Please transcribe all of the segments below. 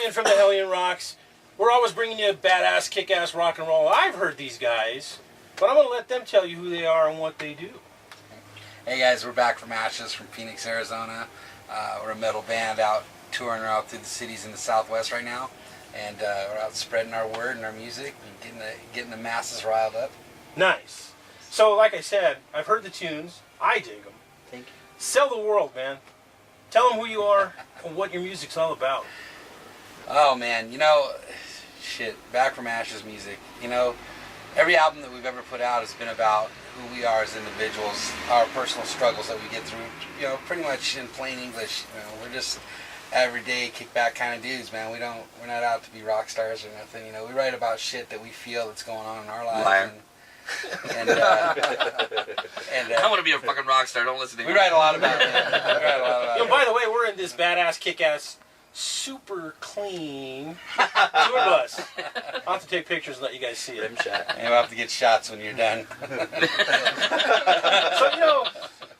Hellion from the Hellion Rocks. We're always bringing you badass, kick-ass rock and roll. I've heard these guys, but I'm going to let them tell you who they are and what they do. Hey guys, we're back from Ashes from Phoenix, Arizona. We're a metal band out touring out through the cities in the Southwest right now, and we're out spreading our word and our music and getting the masses riled up. Nice. So, like I said, I've heard the tunes. I dig them. Thank you. Sell the world, man. Tell them who you are and what your music's all about. Oh man, you know, shit, back from Ashes music. You know, every album that we've ever put out has been about who we are as individuals, our personal struggles that we get through, you know, pretty much in plain English. You know, we're just everyday kickback kind of dudes, man. We're not out to be rock stars or nothing. You know, we write about shit that we feel that's going on in our lives. Liar. I want to be a fucking rock star. Don't listen to me. We write a lot about it. We write a lot about You know, by the way, we're in this badass, kick-ass, super clean tour bus. I'll have to take pictures and let you guys see it. And you'll have to get shots when you're done. So, you know,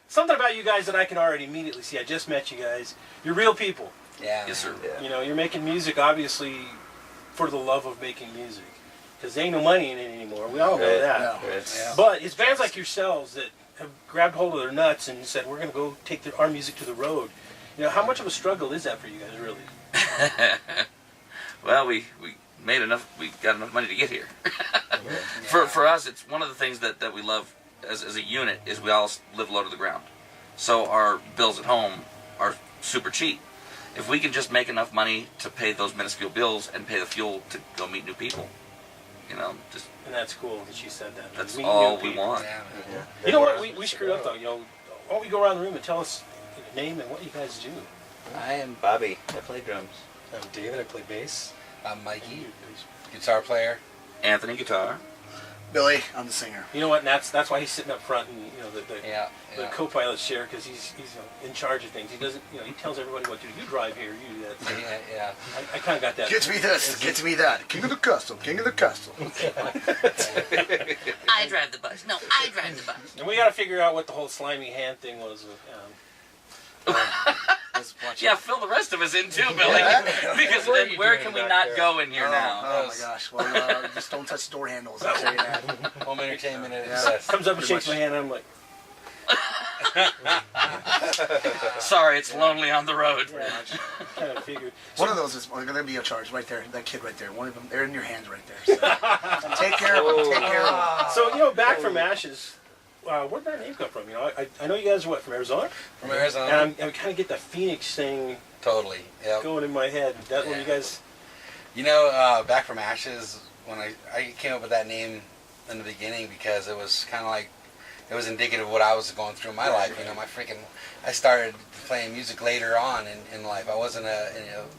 something about you guys that I can already immediately see. I just met you guys. You're real people. Yeah. Yes, sir. You know, you're making music, obviously, for the love of making music. Because there ain't no money in it anymore. We all know that. No. Yeah. But it's bands like yourselves that have grabbed hold of their nuts and said, we're going to go take our music to the road. You know, how much of a struggle is that for you guys, really? Well, we made enough. We got enough money to get here. For us, it's one of the things that we love as a unit is we all live low to the ground. So our bills at home are super cheap. If we can just make enough money to pay those minuscule bills and pay the fuel to go meet new people, you know, just. And that's cool that you said that. That's Meet all new we people. want. Yeah. You know what? We screwed up, though. You know, why don't we go around the room and tell us your name and what you guys do? I am Bobby. I play drums. I'm David. I play bass. I'm Mikey, guitar player. Anthony, guitar. Billy, I'm the singer. You know what? And that's why he's sitting up front, and you know the Yeah. co-pilot's chair, because he's in charge of things. He doesn't, you know, he tells everybody what to do. You drive here, you do that. So Yeah. I kind of got that. Get me this, get me that. King of the castle, king of the castle. I drive the bus. No, I drive the bus. And we got to figure out what the whole slimy hand thing was. Yeah, fill the rest of us in too, Billy. Because then where can we not go in here now? Oh my gosh. Well, just don't touch door handles. I'll tell you that. Home entertainment at its Yeah. best. Comes up and shakes my hand, and I'm like, Sorry, it's lonely on the road. kind of figured. One of those is going to be a charge right there. That kid right there. One of them. They're in your hands right there. So. Take care of them. Take care of them. So, you know, back from Ashes, where'd that name come from? You know, I know you guys are what, from Arizona? From Arizona. And I kind of get the Phoenix thing Totally. Yep. going in my head. That when you guys. You know, back from Ashes, when I came up with that name in the beginning because it was kind of like, it was indicative of what I was going through in my life. You know, I started playing music later on in life. I wasn't a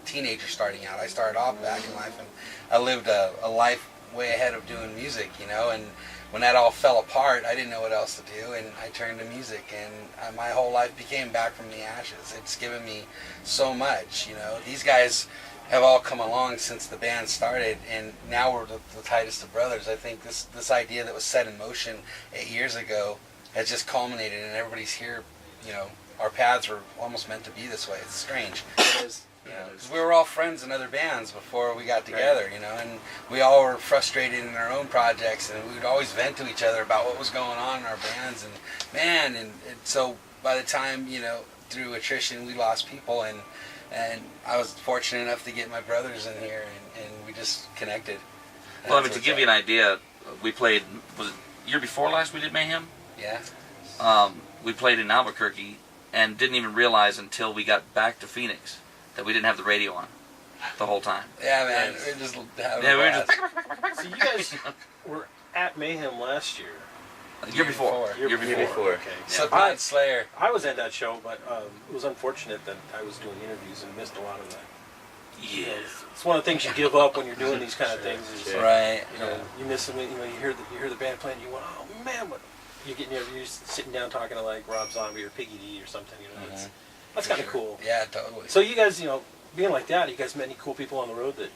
teenager starting out. I started off back in life, and I lived a life way ahead of doing music, you know, and when that all fell apart, I didn't know what else to do, and I turned to music, and my whole life became Back from the Ashes. It's given me so much, you know. These guys have all come along since the band started, and now we're the tightest of brothers. I think this idea that was set in motion 8 years ago has just culminated, and everybody's here, you know. Our paths were almost meant to be this way. It's strange. It is. You know, because we were all friends in other bands before we got together, you know, and we all were frustrated in our own projects, and we would always vent to each other about what was going on in our bands, and man, and so by the time, you know, through attrition, we lost people, and I was fortunate enough to get my brothers in here, and we just connected. Well, I mean, to give you an idea, we played, was it year before last we did Mayhem? Yeah. We played in Albuquerque and didn't even realize until we got back to Phoenix that we didn't have the radio on the whole time. Yeah, man. Nice. We were just having Yeah, we were a just... blast. So you guys were at Mayhem last year. Year before. Year before. Okay. Slipknot and Slayer. I was at that show, but it was unfortunate that I was doing interviews and missed a lot of that. Yeah. You know, it's one of the things you give up when you're doing these kind of things. Is, Right. You know, you miss them. You know, you hear the band playing, you go, oh man, what? You're sitting down talking to like Rob Zombie or Piggy D or something. You know, that's kind of cool. Yeah, totally. So you guys, you know, being like that, you guys met any cool people on the road that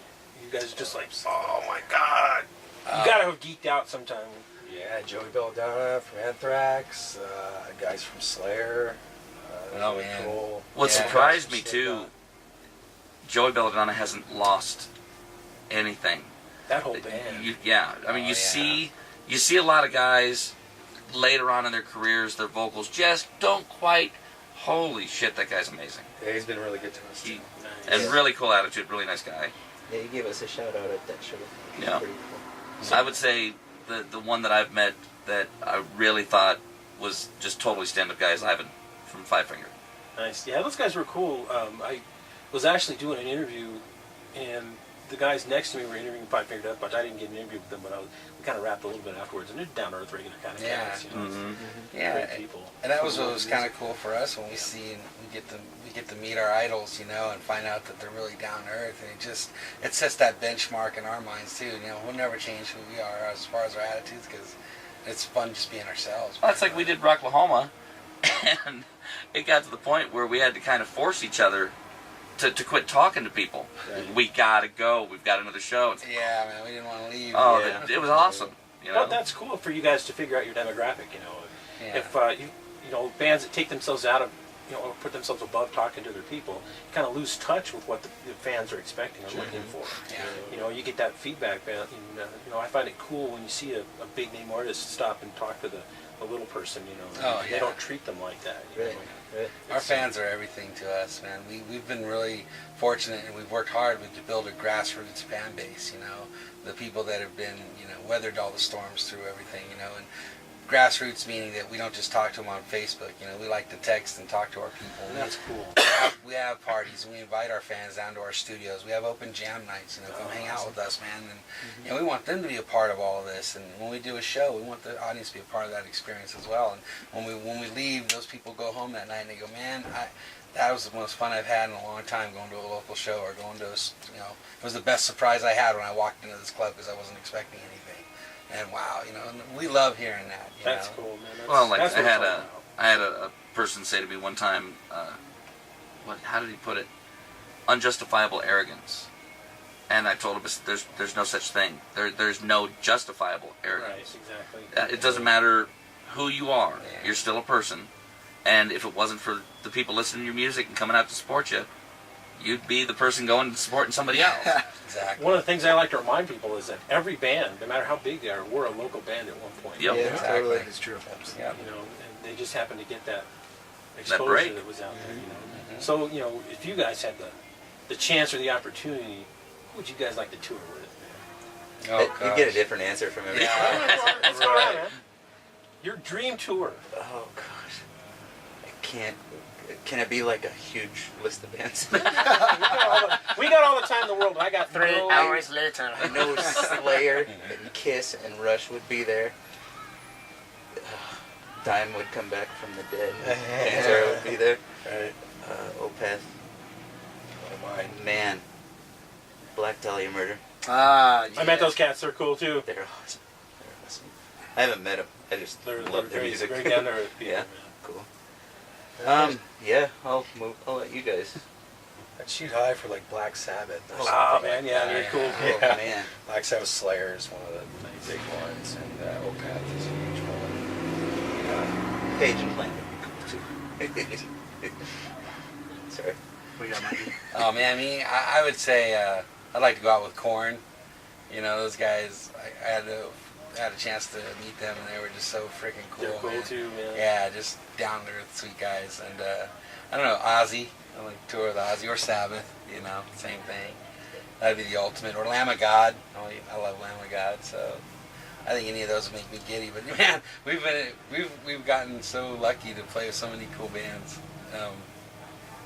you guys are just like, oh my god, you gotta have geeked out sometime. Yeah, Joey Belladonna from Anthrax, guys from Slayer. Oh, man. Cool. What Yeah. surprised me too, Joey Belladonna hasn't lost anything. That whole band. I mean, you see a lot of guys later on in their careers, their vocals just don't quite. Holy shit, that guy's amazing. Yeah, he's been really good to us. Too. And really cool attitude, really nice guy. Yeah, you gave us a shout out at that show. Yeah. Pretty cool. I would say the one that I've met that I really thought was just totally stand-up guy is Ivan from Five Finger. Nice. Yeah, those guys were cool. I was actually doing an interview, and the guys next to me were interviewing Five Finger Death Punch. I didn't get an interview with them, but we kind of rapped a little bit afterwards, and they're down-to-earth, regular kind of guys. You know, Yeah, great people. and that was what was kind of cool for us when we see and we get to meet our idols, you know, and find out that they're really down to earth, and it sets that benchmark in our minds too. You know, we'll never change who we are as far as our attitudes because it's fun just being ourselves. Well, it's like we did Rocklahoma, and it got to the point where we had to kind of force each other to quit talking to people. Right. We gotta go. We've got another show. Yeah, man, we didn't want to leave. Oh, yeah. it was awesome. You know? Well, that's cool for you guys to figure out your demographic. You know, Yeah. if you know bands that take themselves out of or put themselves above talking to their people, kind of lose touch with what the fans are expecting or looking for. Yeah. You know, you get that feedback. And, I find it cool when you see a big name artist stop and talk to the little person. You know, Oh, they yeah. don't treat them like that. You know? Right. Our fans are everything to us, man. We've been really fortunate, and we've worked hard to build a grassroots fan base. You know, the people that have been, weathered all the storms through everything. And grassroots meaning that we don't just talk to them on Facebook. We like to text and talk to our people. That's cool. We have parties, and we invite our fans down to our studios. We have open jam nights. Come hang out with us, man. And we want them to be a part of all of this. And when we do a show, we want the audience to be a part of that experience as well. And when we leave, those people go home that night and they go, man, that was the most fun I've had in a long time, going to a local show or going to it was the best surprise I had when I walked into this club because I wasn't expecting anything. And wow, and we love hearing that. That's cool, man. Well, like that's I what had it's all about. I had a person say to me one time, how did he put it? Unjustifiable arrogance. And I told him there's no such thing. There's no justifiable arrogance. Right, exactly. It doesn't matter who you are. Yeah. You're still a person. And if it wasn't for the people listening to your music and coming out to support you, you'd be the person going and supporting somebody else. Exactly. One of the things I like to remind people is that every band, no matter how big they are, we're a local band at one point. Yep. Yeah, Exactly. totally. It's true. Yeah. And they just happen to get that exposure break. that was out there. So if you guys had the chance or the opportunity, who would you guys like to tour with? Oh, You get a different answer from every Let's go ahead, man. Your dream tour. Oh gosh, I can't. Can it be like a huge list of bands? We got all the time in the world. I got 3 no- hours later. I know Slayer and Kiss and Rush would be there. Dime would come back from the dead. Pantera would be there. Right. Opeth. Oh my. Man. Black Dahlia Murder. Ah, I met those cats. They're cool too. They're awesome. They're awesome. I haven't met them. I just They're love their very, music. very down to earth people. Yeah. Man. Cool. Yeah, I'll let you guys. I'd shoot high for like Black Sabbath. Or Oh something man, like yeah, that. they're cool. Oh Yeah. man. Black Sabbath Slayer is one of the big ones, and Opeth is a huge one. Page and Plant would be cool too. Sorry. We got Mikey. Oh man, I would say I'd like to go out with Korn. Those guys. I had a chance to meet them, and they were just so freaking cool. They're cool man. too, man. Yeah, just down to earth, sweet guys. And I don't know, Ozzy. I like to tour with Ozzy or Sabbath. Same thing. That'd be the ultimate. Or Lamb of God. I love Lamb of God. So I think any of those would make me giddy. But man, we've gotten so lucky to play with so many cool bands.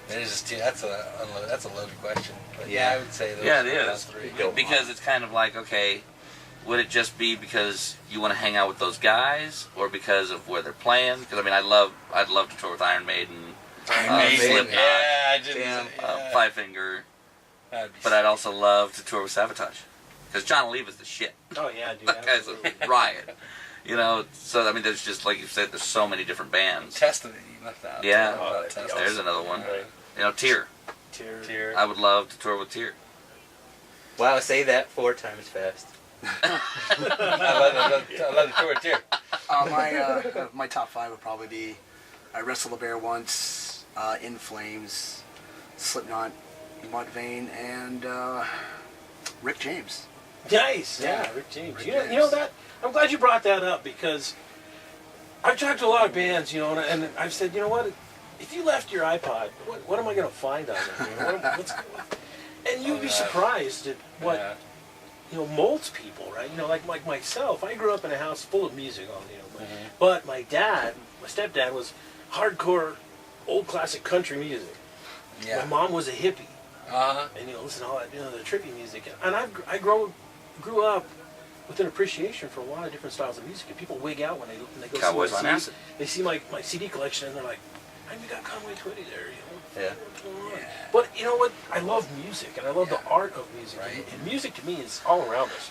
It's just that's a loaded question. But yeah, I would say those. Yeah, it those is. three. Because it's kind of like, okay, would it just be because you want to hang out with those guys, or because of where they're playing? Because I'd love to tour with Iron Maiden, Slipknot, Yeah, I just, Damn. Five Finger, that'd be but I'd also love to tour with Sabotage, because John Oliva's the shit. Oh yeah, dude. That guy's absolutely. a riot. So there's just, like you said, there's so many different bands. Testament. You left out. Yeah. Oh, Testament. There's another one. Right. Tear. Tear. I would love to tour with Tear. Wow, say that 4 times fast. I love the tour too. My top 5 would probably be I Wrestled a Bear Once, In Flames, Slipknot, Mudvayne, and Rick James. Nice. Yeah, Rick James. You know that. I'm glad you brought that up because I've talked to a lot of bands, and I've said, you know what? If you left your iPod, what am I going to find on it? And you'd be surprised at what molds people, right? Like myself, I grew up in a house full of music, but my stepdad was hardcore, old classic country music. Yeah. My mom was a hippie, Uh-huh. and listen to all that, the trippy music, and I grew up with an appreciation for a lot of different styles of music, and people wig out when they go Cowboys see on my CDs. Acid. They see my CD collection, and they're like, "Man, you got Conway Twitty there, Yeah. What's going on?" But you know what? I love music, and I love the art of music. Right. And music to me is all around us.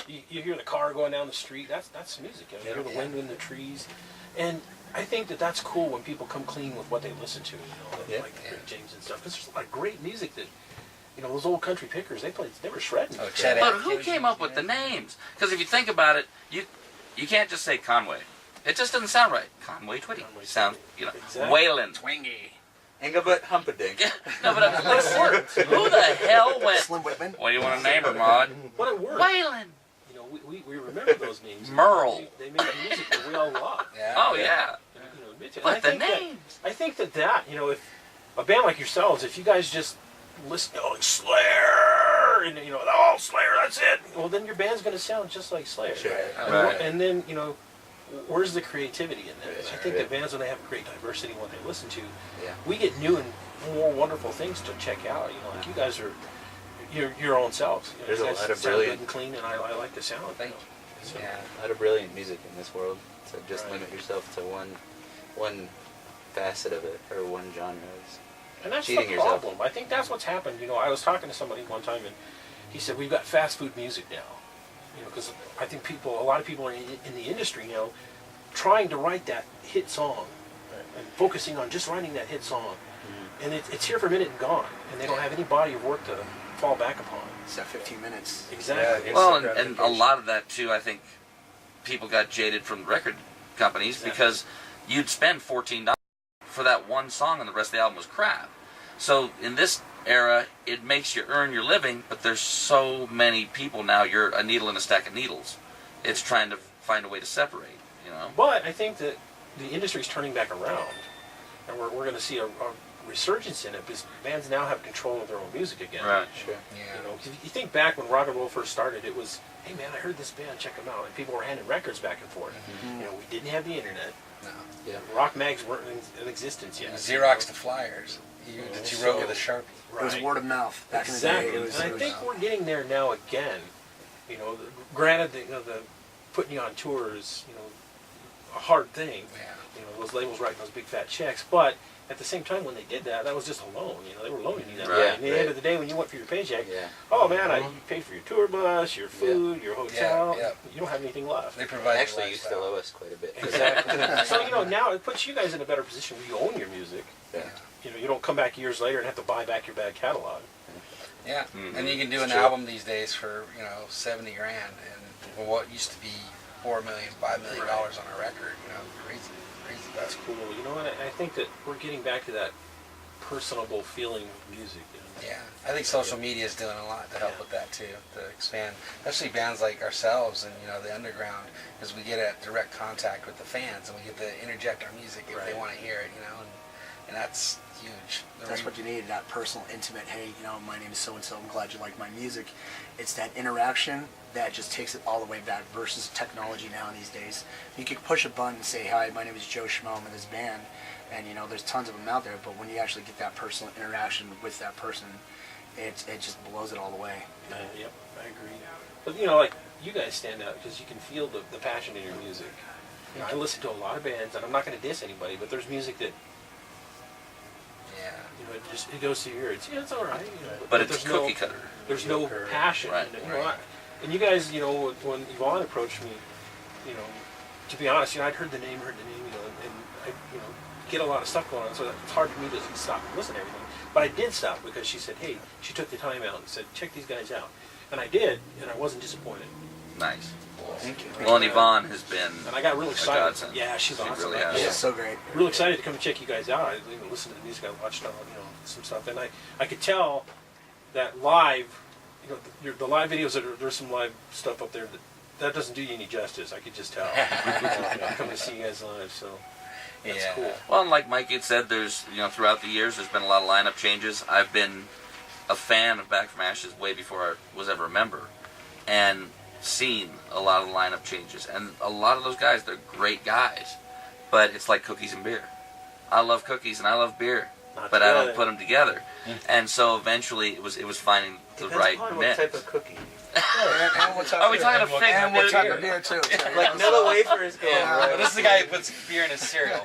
You hear the car going down the street. That's music. You hear the wind in the trees, and I think that's cool when people come clean with what they listen to. Like Rick James and stuff. Because there's a lot of great music that. Those old country pickers, they were shredding. Oh, Chet But who came up with the names? Because if you think about it, you can't just say Conway. It just doesn't sound right. Conway Twitty. Sound, Exactly. Waylon. Twingy. Engelbert Humperdinck. No, but who the hell went? Slim Whitman. What do you want to name her, Maud? But it worked. Waylon. We remember those names. Merle. They made music that we all love. Yeah. Oh yeah. Admit to it. But And the think that- names. I think that if a band like yourselves, if you guys just listen, Slayer, and Slayer, that's it. Well, then your band's going to sound just like Slayer. Sure. Right. And then where's the creativity in that? I think that bands, when they have great diversity, when they listen to, we get new and more wonderful things to check out. Like you guys are your own selves. There's you a guys lot of sound brilliant- good and clean, and I like the sound. Thank So, Yeah. A lot of brilliant music in this world. So just Right. limit yourself to one facet of it or one genre. And that's the cheating yourself. problem. I think that's what's happened. I was talking to somebody one time, and he said we've got fast food music now. Because I think a lot of people are in the industry now, trying to write that hit song, and focusing on just writing that hit song, and it's here for a minute and gone, and they don't have any body of work to fall back upon. It's that 15 minutes. Exactly. Yeah, Well, Instant and a lot of that too, I think people got jaded from record companies because you'd spend $14 for that one song and the rest of the album was crap. So in this era, it makes you earn your living, but there's so many people now, you're a needle in a stack of needles. It's trying to find a way to separate, But I think that the industry's turning back around, and we're going to see a resurgence in it because bands now have control of their own music again. Right. Sure. Yeah. If you think back when rock and roll first started, it was, hey man, I heard this band, check them out, and people were handing records back and forth. We didn't have the internet. No. Yeah. Rock mags weren't in existence yet. Xerox the flyers that you wrote with a Sharpie. It was Right. word of mouth back Exactly. in the day. It was, And I think we're getting there now again. Granted, the putting you on tour is, a hard thing. Yeah. Those labels writing those big fat checks, but at the same time, when they did that, that was just a loan. They were loaning you that. Right. money. And at the end of the day, when you went for your paycheck, Yeah. oh man, you paid for your tour bus, your food, your hotel. Yeah. You don't have anything left. They provide the Actually, you lifestyle. still owe us quite a bit. Exactly. So now it puts you guys in a better position where you own your music. Yeah. You don't come back years later and have to buy back your bad catalog. Yeah, Mhm. and you can do an It's true. album these days for $70 grand, and what used to be $4 million, $5 million on a record. Crazy That's stuff. cool. I think that we're getting back to that personable feeling music. Yeah, I think social media is doing a lot to help with that too, to expand, especially bands like ourselves and the underground, because we get at direct contact with the fans and we get to interject our music if they Right. want to hear it, and that's huge. That's what you need, that personal, intimate, hey, my name is so-and-so, I'm glad you like my music. It's that interaction that just takes it all the way back versus technology now these days. You can push a button and say, hi, my name is Joe Schmo, I'm in this band, and there's tons of them out there, but when you actually get that personal interaction with that person, it just blows it all the way. Yep, I agree. But like you guys stand out because you can feel the passion in your music. I listen to a lot of bands, and I'm not going to diss anybody, but there's music that it goes to your ears. Yeah, it's all right. But it's there's cookie cutter. There's no passion. Right. in it, and you guys, when Yvonne approached me, to be honest, I'd heard the name, and I, get a lot of stuff going on, so it's hard for me to stop and listen to everything. But I did stop because she said, hey, she took the time out and said, check these guys out. And I did, and I wasn't disappointed. Nice. Thank you. Well, and Yvonne has been And I got real a excited. godsend. Yeah, she's She awesome. really has. Yeah, Yeah. so great. Real excited to come and check you guys out. I listened to the music, I watched some stuff, and I could tell that live, the live videos there's some live stuff up there that doesn't do you any justice. I could just tell. Coming to see you guys live, so that's cool. Well, and like Mike had said, there's throughout the years there's been a lot of lineup changes. I've been a fan of Back from Ashes way before I was ever a member, and seen a lot of the lineup changes. And a lot of those guys, they're great guys, but it's like cookies and beer. I love cookies and I love beer, but I don't put them together. And so eventually it was finding the right Depends upon mix. what type of cookie. Are we talking a fig And what type of beer too? Like vanilla wafers go. Well, this is the guy who puts beer in his cereal.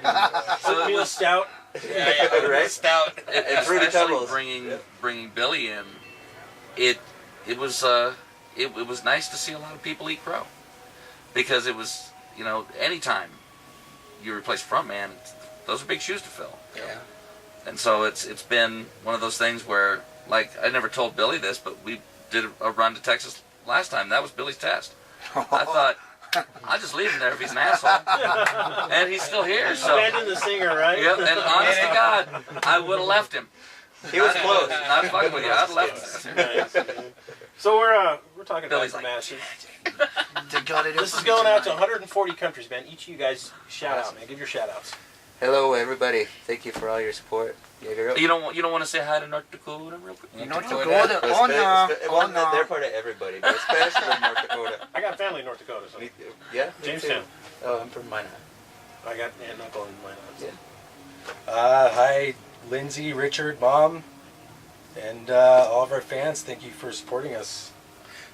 So it Oatmeal was stout. Right? Stout. And Fruity especially Pebbles. bringing Billy in. It was nice to see a lot of people eat crow, because it was anytime you replace frontman, those are big shoes to fill. Yeah. And so it's been one of those things where, like, I never told Billy this, but we did a run to Texas last time. That was Billy's test. I thought, I'll just leave him there if he's an asshole. And he's still here, so. Abandon the singer, right? Yep, and honest to God, I would have left him. He was close. Not fucking with you. I'd have left him. Nice. So we're talking about Billy's some like, ashes. Got it. This is going out to 140 countries, man. Each of you guys shout out, man. Give your shout outs. Hello, everybody. Thank you for all your support. You don't want to say hi to North Dakota real quick? North Dakota. Oh no. They're part of everybody, but especially North Dakota. I got family in North Dakota, so. Yeah? Me Jamestown. too. Oh, I'm from Minot. I got aunt and uncle in mine. So. Yeah. Hi, Lindsay, Richard, Mom, and all of our fans. Thank you for supporting us.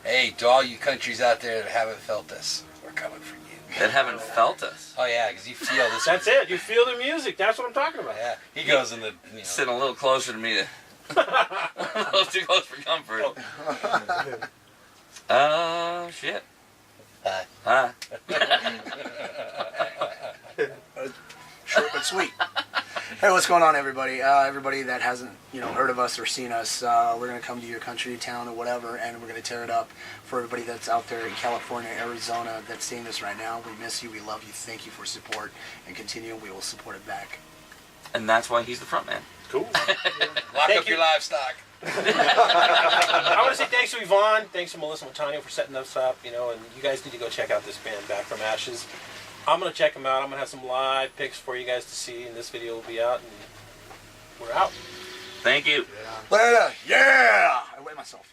Hey, to all you countries out there that haven't felt this, we're coming for you. That haven't felt us. Oh yeah, because you feel this. That's it. You feel the music. That's what I'm talking about. Yeah, he goes in the. Sitting a little closer to me. A little too close for comfort. Shit. Hi. Short but sweet. Hey, what's going on, everybody? Everybody that hasn't, heard of us or seen us, we're gonna come to your country, town, or whatever, and we're gonna tear it up. For everybody that's out there in California, Arizona, that's seeing this right now, we miss you, we love you, thank you for support, and continue. We will support it back. And that's why he's the front man. Cool. Lock Thank up you. your livestock. I want to say thanks to Yvonne, thanks to Melissa Montano for setting us up, and you guys need to go check out this band, Back from Ashes. I'm going to check them out. I'm going to have some live pics for you guys to see, and this video will be out, and we're out. Thank you. Later. Yeah! I weigh myself.